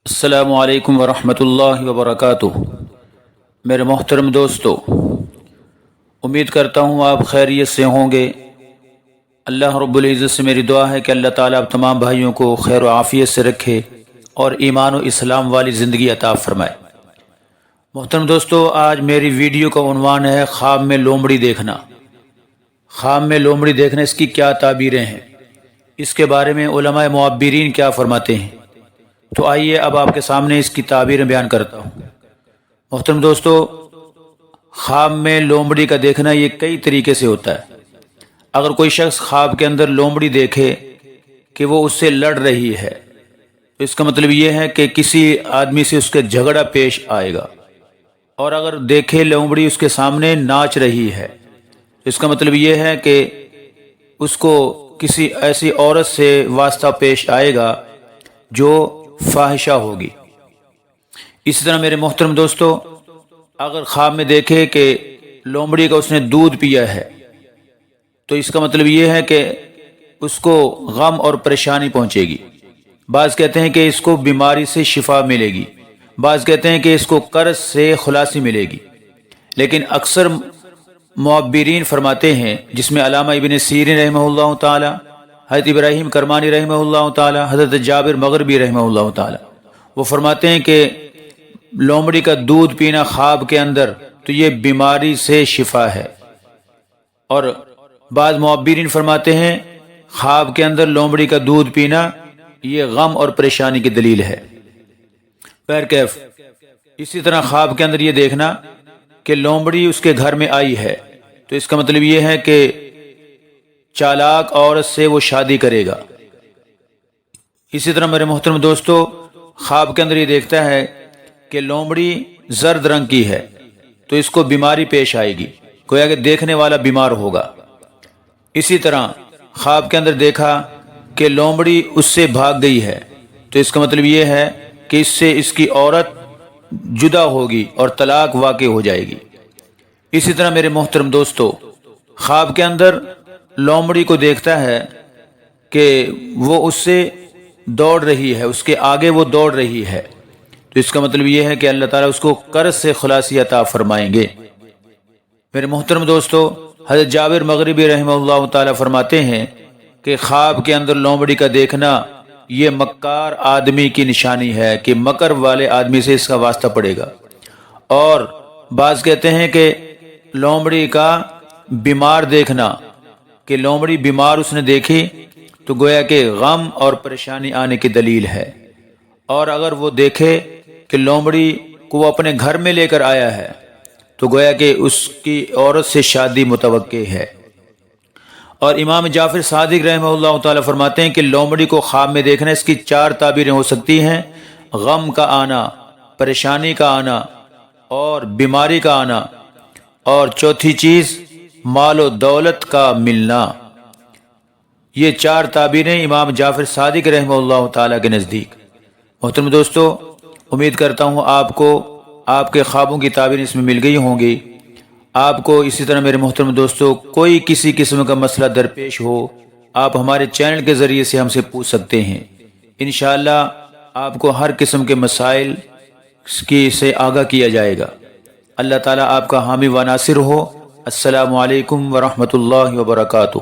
السلام علیکم ورحمۃ اللہ وبرکاتہ۔ میرے محترم دوستو، امید کرتا ہوں آپ خیریت سے ہوں گے۔ اللہ رب العزت سے میری دعا ہے کہ اللہ تعالیٰ آپ تمام بھائیوں کو خیر و عافیت سے رکھے اور ایمان و اسلام والی زندگی عطا فرمائے۔ محترم دوستو، آج میری ویڈیو کا عنوان ہے خواب میں لومڑی دیکھنا۔ خواب میں لومڑی دیکھنا، اس کی کیا تعبیریں ہیں، اس کے بارے میں علماء معبرین کیا فرماتے ہیں۔ تو آئیے اب آپ کے سامنے اس کی تعبیریں بیان کرتا ہوں۔ محترم دوستو، خواب میں لومڑی کا دیکھنا یہ کئی طریقے سے ہوتا ہے۔ اگر کوئی شخص خواب کے اندر لومڑی دیکھے کہ وہ اس سے لڑ رہی ہے تو اس کا مطلب یہ ہے کہ کسی آدمی سے اس کے جھگڑا پیش آئے گا، اور اگر دیکھے لومڑی اس کے سامنے ناچ رہی ہے تو اس کا مطلب یہ ہے کہ اس کو کسی ایسی عورت سے واسطہ پیش آئے گا جو فاحشہ ہوگی۔ اسی طرح میرے محترم دوستو، اگر خواب میں دیکھے کہ لومڑی کا اس نے دودھ پیا ہے تو اس کا مطلب یہ ہے کہ اس کو غم اور پریشانی پہنچے گی۔ بعض کہتے ہیں کہ اس کو بیماری سے شفا ملے گی، بعض کہتے ہیں کہ اس کو قرض سے خلاصی ملے گی، لیکن اکثر معبرین فرماتے ہیں، جس میں علامہ ابن سیرین رحمہ اللہ تعالی، حضرت ابراہیم کرمانی رحمہ اللہ تعالی، حضرت جابر مغربی رحمہ اللہ تعالی، وہ فرماتے ہیں کہ لومڑی کا دودھ پینا خواب کے اندر تو یہ بیماری سے شفا ہے، اور بعض معبرین فرماتے ہیں خواب کے اندر لومڑی کا دودھ پینا یہ غم اور پریشانی کی دلیل ہے۔ بہرکیف اسی طرح خواب کے اندر یہ دیکھنا کہ لومڑی اس کے گھر میں آئی ہے تو اس کا مطلب یہ ہے کہ چالاک عورت سے وہ شادی کرے گا۔ اسی طرح میرے محترم دوستو، خواب کے اندر یہ دیکھتا ہے کہ لومڑی زرد رنگ کی ہے تو اس کو بیماری پیش آئے گی، گویا کہ دیکھنے والا بیمار ہوگا۔ اسی طرح خواب کے اندر دیکھا کہ لومڑی اس سے بھاگ گئی ہے تو اس کا مطلب یہ ہے کہ اس سے اس کی عورت جدا ہوگی اور طلاق واقع ہو جائے گی۔ اسی طرح میرے محترم دوستو، خواب کے اندر لومڑی کو دیکھتا ہے کہ وہ اس سے دوڑ رہی ہے، اس کے آگے وہ دوڑ رہی ہے تو اس کا مطلب یہ ہے کہ اللہ تعالیٰ اس کو قرض سے خلاصی عطا فرمائیں گے۔ میرے محترم دوستو، حضرت جابر مغربی رحمہ اللہ تعالیٰ فرماتے ہیں کہ خواب کے اندر لومڑی کا دیکھنا یہ مکار آدمی کی نشانی ہے کہ مکر والے آدمی سے اس کا واسطہ پڑے گا، اور بعض کہتے ہیں کہ لومڑی کا بیمار دیکھنا کہ لومڑی بیمار اس نے دیکھی تو گویا کہ غم اور پریشانی آنے کی دلیل ہے، اور اگر وہ دیکھے کہ لومڑی کو وہ اپنے گھر میں لے کر آیا ہے تو گویا کہ اس کی عورت سے شادی متوقع ہے۔ اور امام جعفر صادق رحمہ اللہ تعالیٰ فرماتے ہیں کہ لومڑی کو خواب میں دیکھنا، اس کی 4 تعبیریں ہو سکتی ہیں: غم کا آنا، پریشانی کا آنا، اور بیماری کا آنا، اور چوتھی چیز مال و دولت کا ملنا۔ یہ 4 تعبیریں امام جعفر صادق رحمہ اللہ تعالیٰ کے نزدیک۔ محترم دوستو، امید کرتا ہوں آپ کو آپ کے خوابوں کی تعبیریں اس میں مل گئی ہوں گی۔ آپ کو اسی طرح میرے محترم دوستو کوئی کسی قسم کا مسئلہ درپیش ہو، آپ ہمارے چینل کے ذریعے سے ہم سے پوچھ سکتے ہیں۔ انشاءاللہ آپ کو ہر قسم کے مسائل کی سے آگاہ کیا جائے گا۔ اللہ تعالیٰ آپ کا حامی و ناصر ہو۔ السلام علیکم ورحمۃ اللہ وبرکاتہ۔